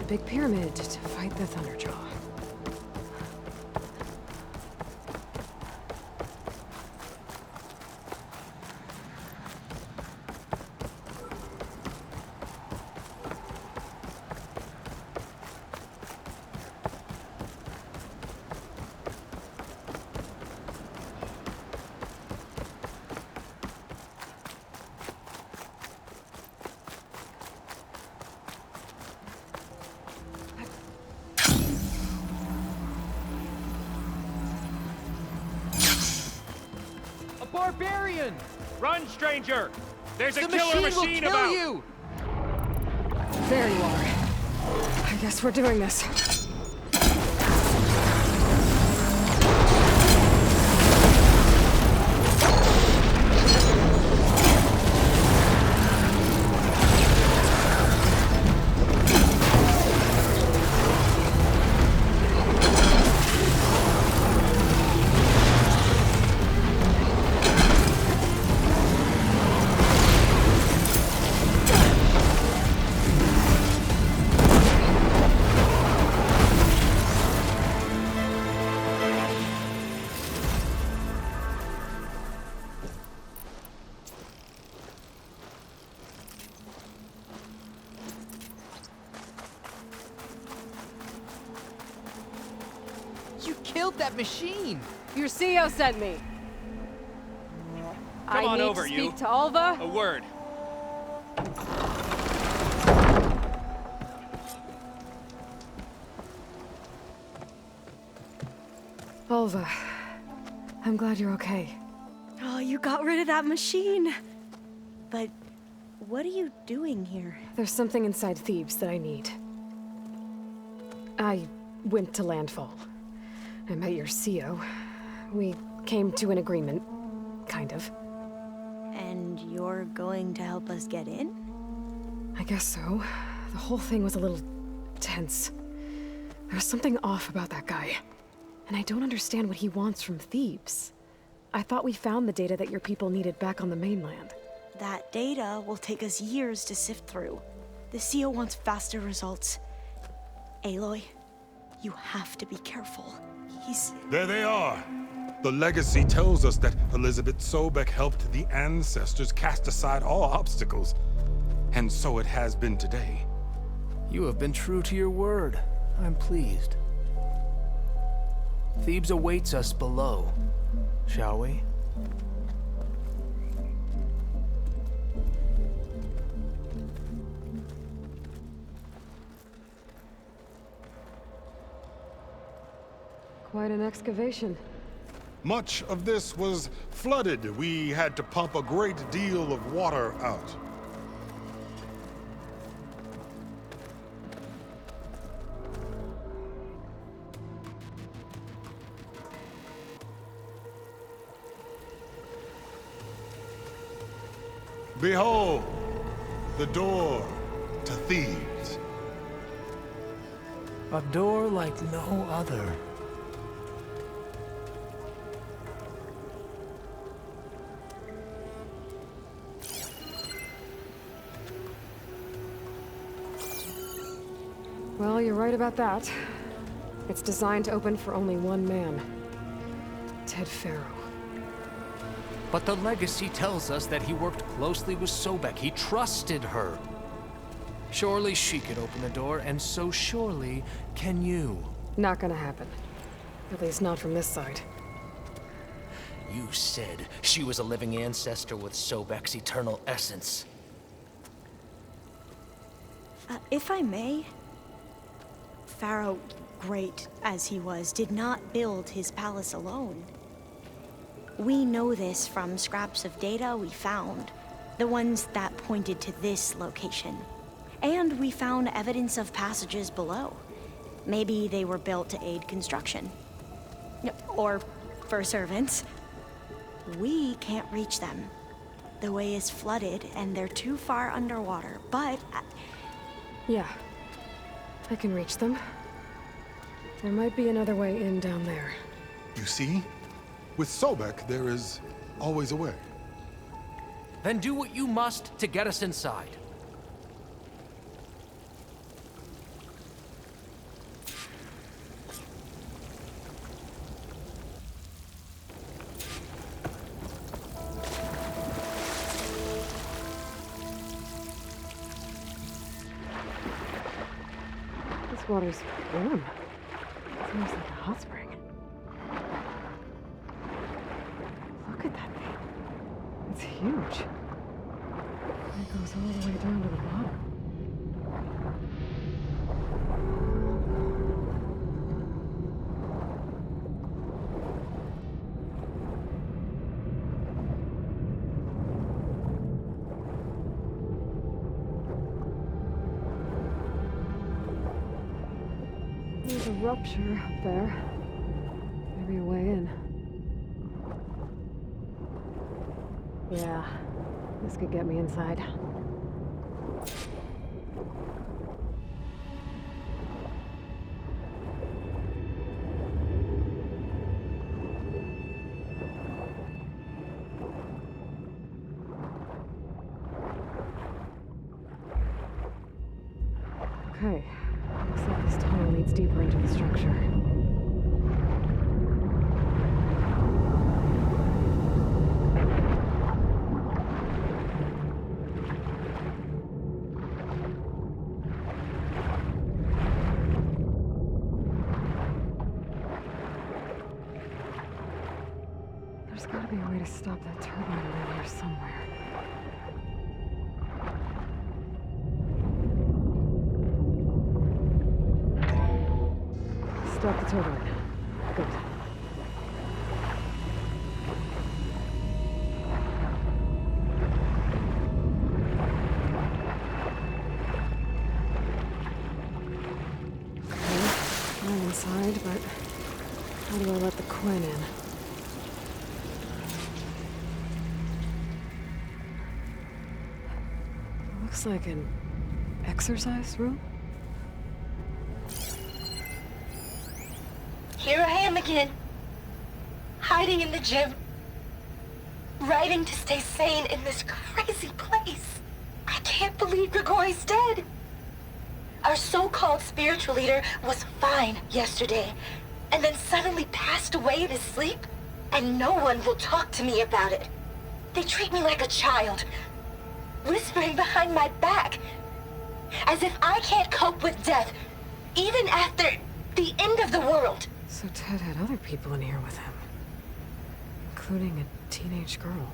big pyramid to fight the Thunderjaw. Barbarian! Run, stranger! There's a The killer machine will kill about! you! There you are. I guess we're doing this. You killed that machine! Your CEO sent me. Come on I need over, to you. speak to Alva. A word. Alva, I'm glad you're okay. Oh, you got rid of that machine. But what are you doing here? There's something inside Thebes that I need. I went to Landfall. I met your CEO. We came to an agreement, kind of. And you're going to help us get in? I guess so. The whole thing was a little tense. There was something off about that guy. And I don't understand what he wants from Thebes. I thought we found the data that your people needed back on the mainland. That data will take us years to sift through. The CEO wants faster results. Aloy, you have to be careful. There they are. The legacy tells us that Elizabeth Sobek helped the ancestors cast aside all obstacles. And so it has been today. You have been true to your word. I'm pleased. Thebes awaits us below, shall we? Quite an excavation. Much of this was flooded. We had to pump a great deal of water out. Behold, the door to Thebes. A door like no other. Well, you're right about that. It's designed to open for only one man. Ted Faro. But the legacy tells us that he worked closely with Sobek. He trusted her. Surely she could open the door, and so surely can you. Not gonna happen. At least not from this side. You said she was a living ancestor with Sobek's eternal essence. If I may, Pharaoh, great as he was, did not build his palace alone. We know this from scraps of data we found, the ones that pointed to this location. And we found evidence of passages below. Maybe they were built to aid construction. Or for servants. We can't reach them. The way is flooded and they're too far underwater, but... Yeah. I can reach them. There might be another way in down there. You see? With Sobek, there is always a way. Then do what you must to get us inside. This water's warm. It's almost like a hot spring. Look at that thing. It's huge. It goes all the way down to the bottom. There's a rupture up there. Maybe a way in. Yeah, this could get me inside. Okay, looks like this tunnel leads deeper into the structure. There's gotta be a way to stop that turbine around here somewhere. Stop the turbine. Good. Okay, I'm inside, but how do I let the Quinn in? Looks like an exercise room? Here I am again, hiding in the gym, writing to stay sane in this crazy place. I can't believe Grigori's dead. Our so-called spiritual leader was fine yesterday, and then suddenly passed away in his sleep, and no one will talk to me about it. They treat me like a child, whispering behind my back, as if I can't cope with death, even after the end of the world. So Ted had other people in here with him, including a teenage girl.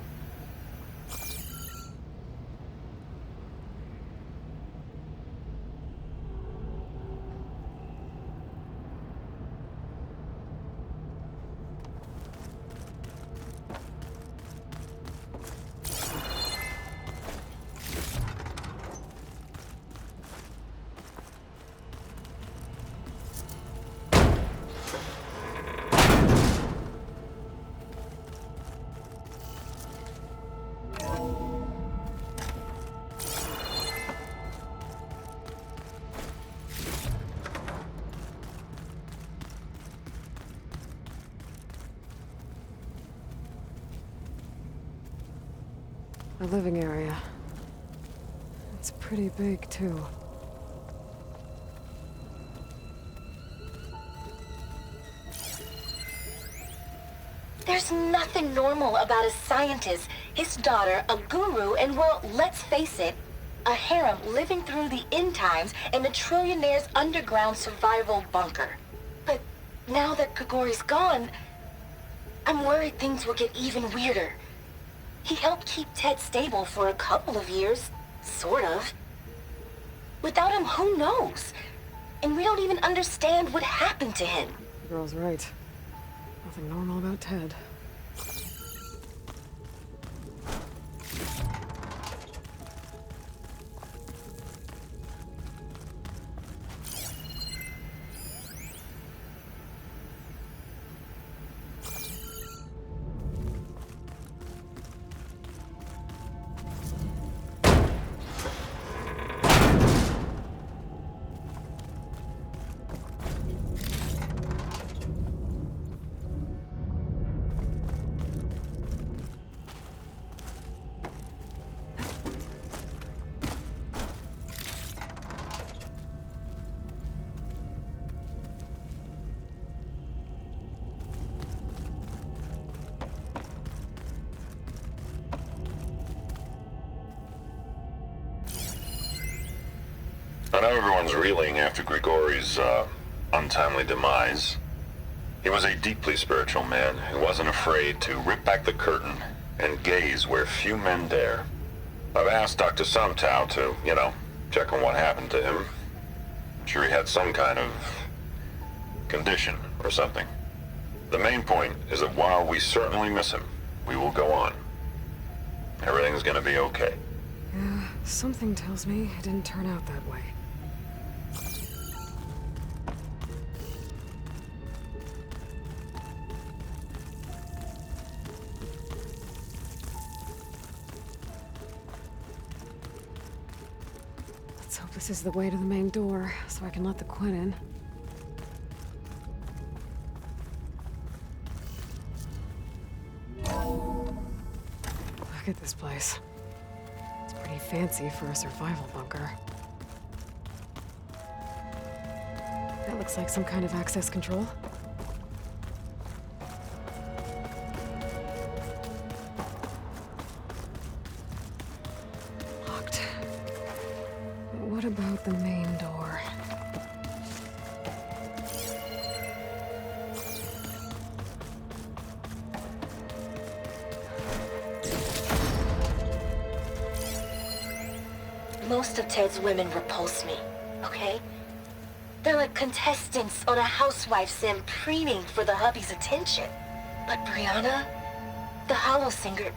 A living area. It's pretty big, too. There's nothing normal about a scientist, his daughter, a guru, and well, let's face it, a harem living through the end times in a trillionaire's underground survival bunker. But now that Grigori's gone, I'm worried things will get even weirder. He helped keep Ted stable for a couple of years, sort of. Without him, who knows? And we don't even understand what happened to him. The girl's right. Nothing normal about Ted. know everyone's reeling after Grigori's, untimely demise. He was a deeply spiritual man who wasn't afraid to rip back the curtain and gaze where few men dare. I've asked Dr. Sumtow to, check on what happened to him. I'm sure he had some kind of condition or something. The main point is that while we certainly miss him, we will go on. Everything's gonna be okay. Yeah, something tells me it didn't turn out that way. Let's hope this is the way to the main door, so I can let the Quinn in. Look at this place. It's pretty fancy for a survival bunker. That looks like some kind of access control. Locked. But what about the main door? Most of Ted's women repulse me, okay? They're like contestants on a housewife sim preening for the hubby's attention. But Brianna, the hollow singer,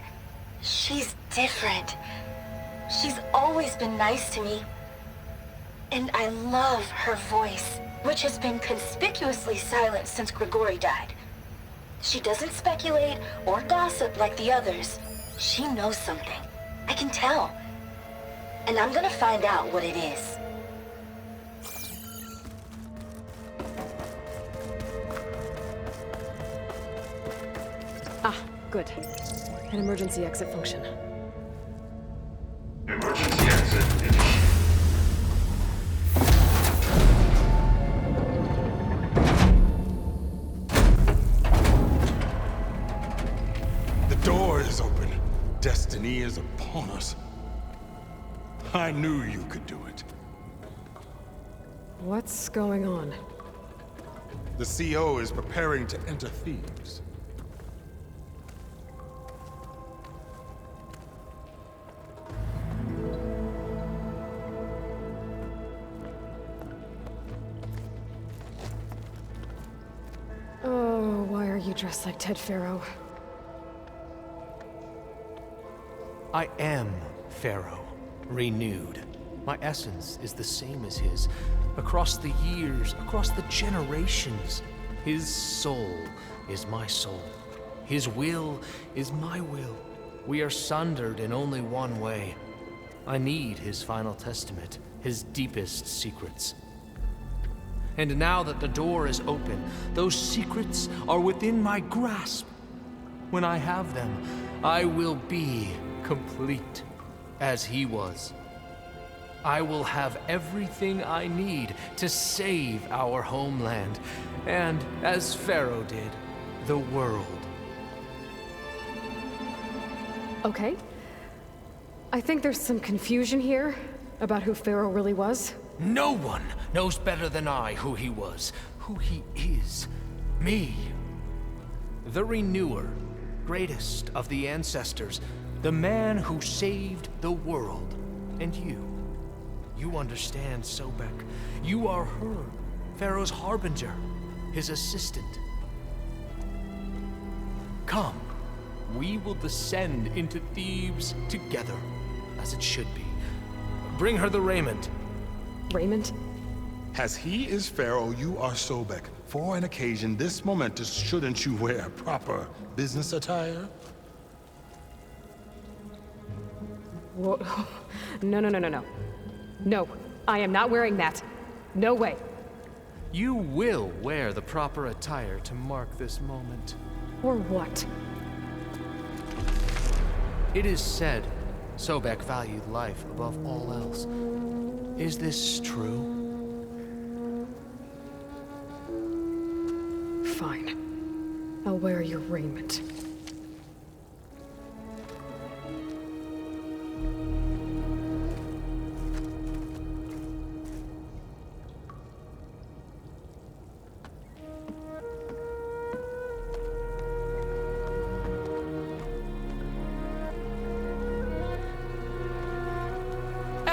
she's different. She's always been nice to me. And I love her voice, which has been conspicuously silent since Grigori died. She doesn't speculate or gossip like the others. She knows something. I can tell. And I'm gonna find out what it is. Ah, good. An emergency exit function. Emergency exit initiated. The door is open. Destiny is upon us. I knew you could do it. What's going on? The CO is preparing to enter Thebes. Oh, why are you dressed like Ted Faro? I am Pharaoh, renewed. My essence is the same as his. Across the years, across the generations, his soul is my soul. His will is my will. We are sundered in only one way. I need his final testament, his deepest secrets. And now that the door is open, those secrets are within my grasp. When I have them, I will be complete, as he was. I will have everything I need to save our homeland, and, as Pharaoh did, the world. Okay. I think there's some confusion here about who Pharaoh really was. No one knows better than I who he was, who he is. Me. The Renewer, greatest of the ancestors, the man who saved the world. And you. You understand, Sobek. You are her, Pharaoh's harbinger, his assistant. Come, we will descend into Thebes together, as it should be. Bring her the raiment. Raymond? As he is Pharaoh, you are Sobek. For an occasion this momentous, shouldn't you wear proper business attire? Whoa. No, no, no, no, no. No, I am not wearing that. No way. You will wear the proper attire to mark this moment. Or what? It is said Sobek valued life above all else. Is this true? Fine. I'll wear your raiment.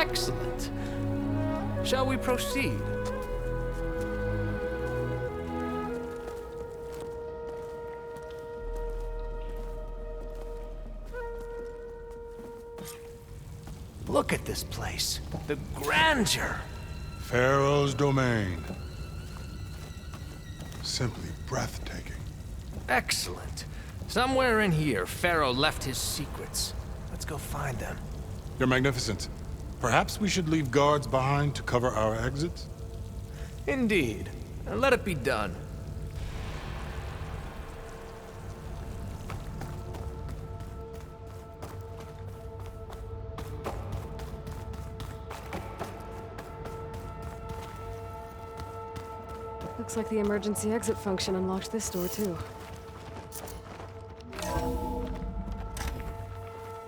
Excellent. Shall we proceed? Look at this place. The grandeur. Pharaoh's domain. Simply breathtaking. Excellent. Somewhere in here, Pharaoh left his secrets. Let's go find them. Your Magnificence, perhaps we should leave guards behind to cover our exits? Indeed. Let it be done. Looks like the emergency exit function unlocked this door, too.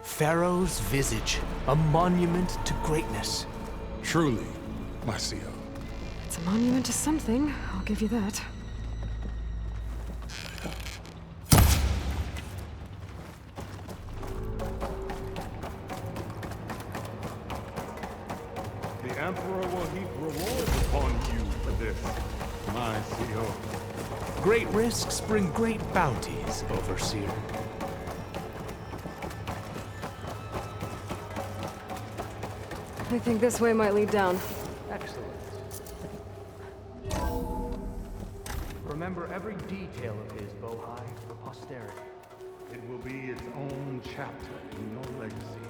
Pharaoh's visage, a monument to greatness. Truly, my CO. It's a monument to something, I'll give you that. The Emperor will heap rewards upon you for this, my CO. Great risks bring great bounties, Overseer. I think this way might lead down. Excellent. Remember every detail of his, Bohai, for posterity. It will be its own chapter in your legacy.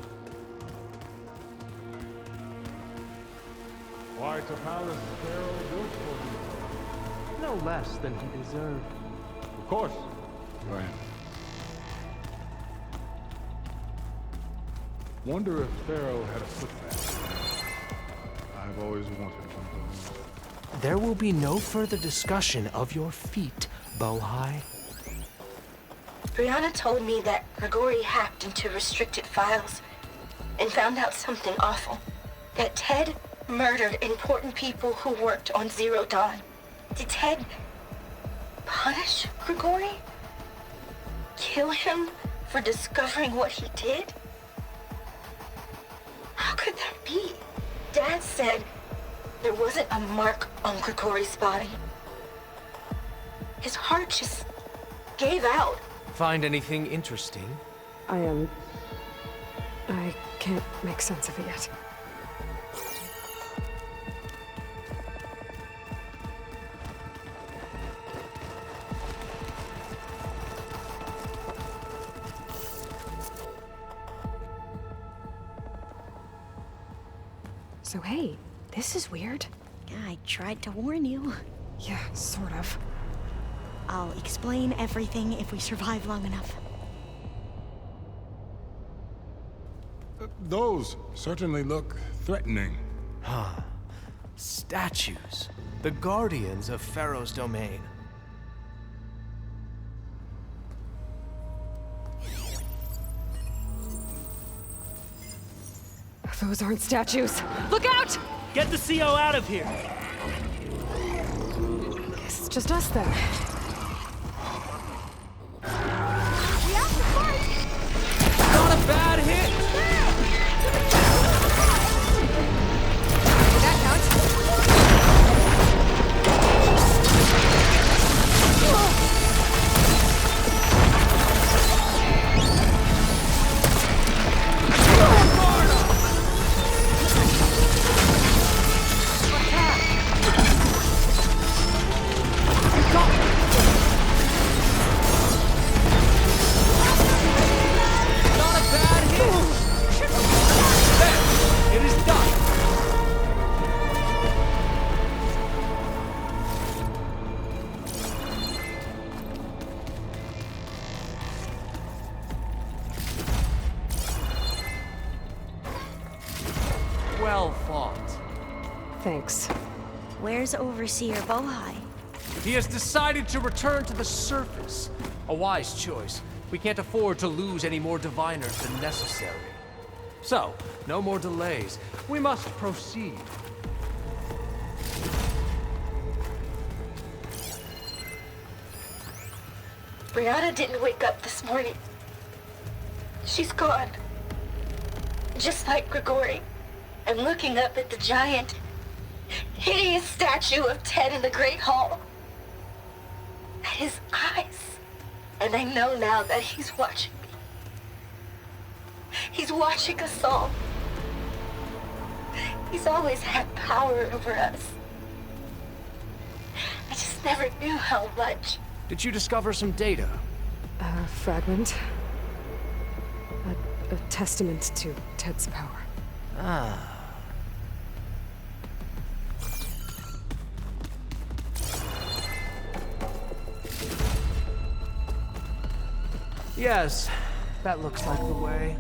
Quite a palace Pharaoh built for you. No less than he deserved. Of course, Your Highness. Wonder if Pharaoh had a footbath. I've always wanted one of those. There will be no further discussion of your feet, Bohai. Brianna told me that Grigori hacked into restricted files and found out something awful. That Ted murdered important people who worked on Zero Dawn. Did Ted punish Grigori? Kill him for discovering what he did? How could that be? Dad said there wasn't a mark on Grigori's body. His heart just gave out. Find anything interesting? I can't make sense of it yet. So hey, this is weird. Yeah, I tried to warn you. Yeah, sort of. I'll explain everything if we survive long enough. Those certainly look threatening. Huh. Statues. The guardians of Pharaoh's domain. Those aren't statues. Look out! Get the CO out of here! Guess it's just us then. Not a bad hit! Did that count? Not a bad hit! There! It is done! Well fought. Thanks. Where's Overseer Bohai? He has decided to return to the surface. A wise choice. We can't afford to lose any more diviners than necessary. So, no more delays. We must proceed. Brianna didn't wake up this morning. She's gone. Just like Grigori. and looking up at the giant, hideous statue of Ted in the Great Hall. At his eyes. And I know now that he's watching me. He's watching us all. He's always had power over us. I just never knew how much. Did you discover some data? A fragment. A testament to Ted's power. Ah. Yes, that looks like the way.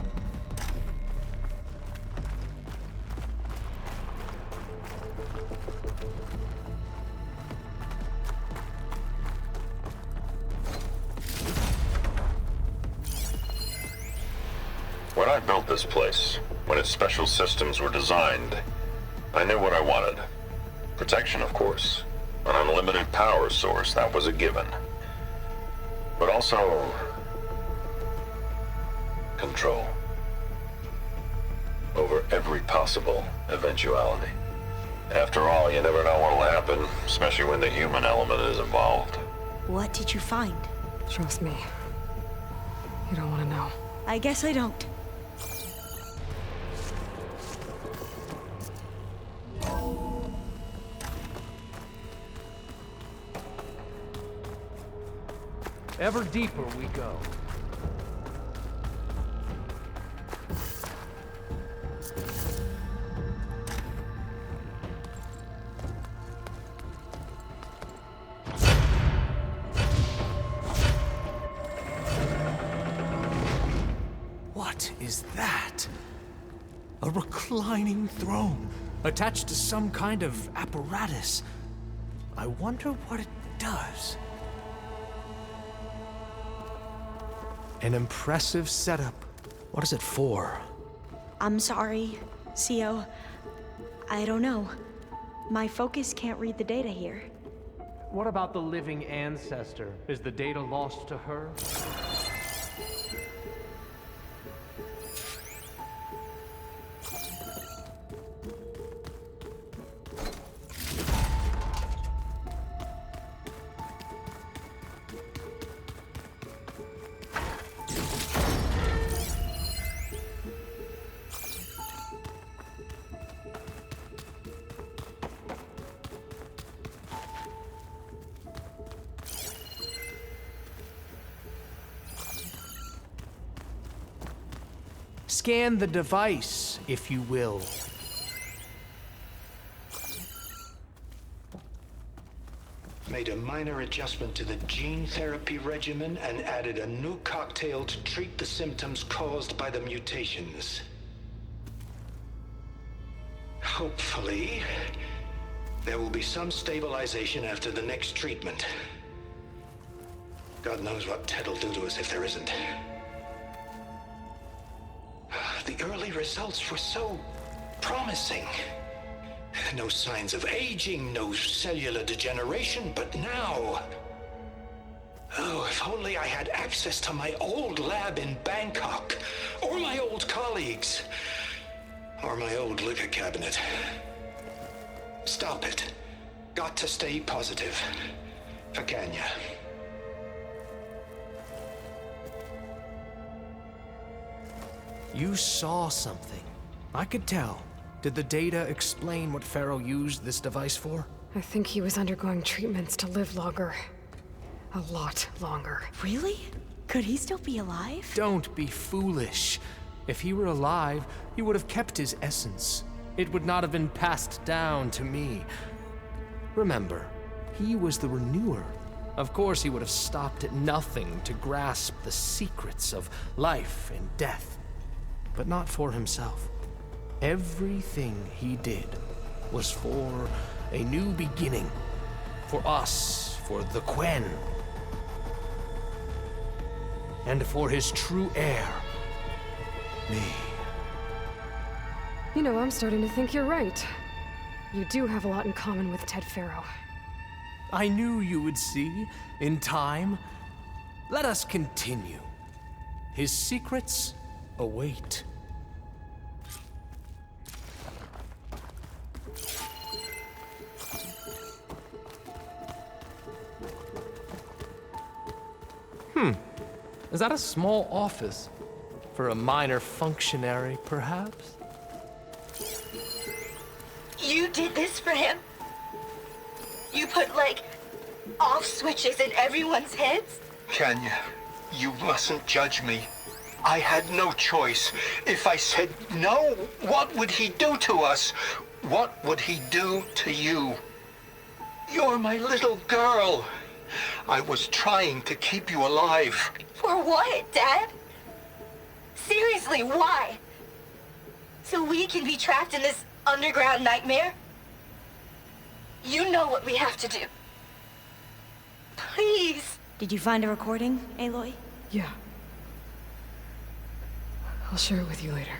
When I built this place, when its special systems were designed, I knew what I wanted. Protection, of course. An unlimited power source, that was a given. But also... control. Over every possible eventuality. After all, you never know what'll happen, especially when the human element is involved. What did you find? Trust me. You don't want to know. I guess I don't. Ever deeper we go. What is that? A reclining throne, attached to some kind of apparatus. I wonder what it does. An impressive setup. What is it for? I'm sorry, Co. I don't know. My focus can't read the data here. What about the living ancestor? Is the data lost to her? Scan the device, if you will. Made a minor adjustment to the gene therapy regimen and added a new cocktail to treat the symptoms caused by the mutations. Hopefully, there will be some stabilization after the next treatment. God knows what Ted will do to us if there isn't. The early results were so promising. No signs of aging, no cellular degeneration, but now... Oh, if only I had access to my old lab in Bangkok, or my old colleagues, or my old liquor cabinet. Stop it. Got to stay positive. Fakanya. You saw something. I could tell. Did the data explain what Pharaoh used this device for? I think he was undergoing treatments to live longer. A lot longer. Really? Could he still be alive? Don't be foolish. If he were alive, he would have kept his essence. It would not have been passed down to me. Remember, he was the renewer. Of course he would have stopped at nothing to grasp the secrets of life and death. But not for himself. Everything he did was for a new beginning. For us, for the Quen. And for his true heir, me. You know, I'm starting to think you're right. You do have a lot in common with Ted Pharaoh. I knew you would see, in time. Let us continue. His secrets await. Is that a small office? For a minor functionary, perhaps? You did this for him? You put, like, off switches in everyone's heads? Kenya, you mustn't judge me. I had no choice. If I said no, what would he do to us? What would he do to you? You're my little girl. I was trying to keep you alive. For what, Dad? Seriously, why? So we can be trapped in this underground nightmare? You know what we have to do. Please. Did you find a recording, Aloy? Yeah. I'll share it with you later.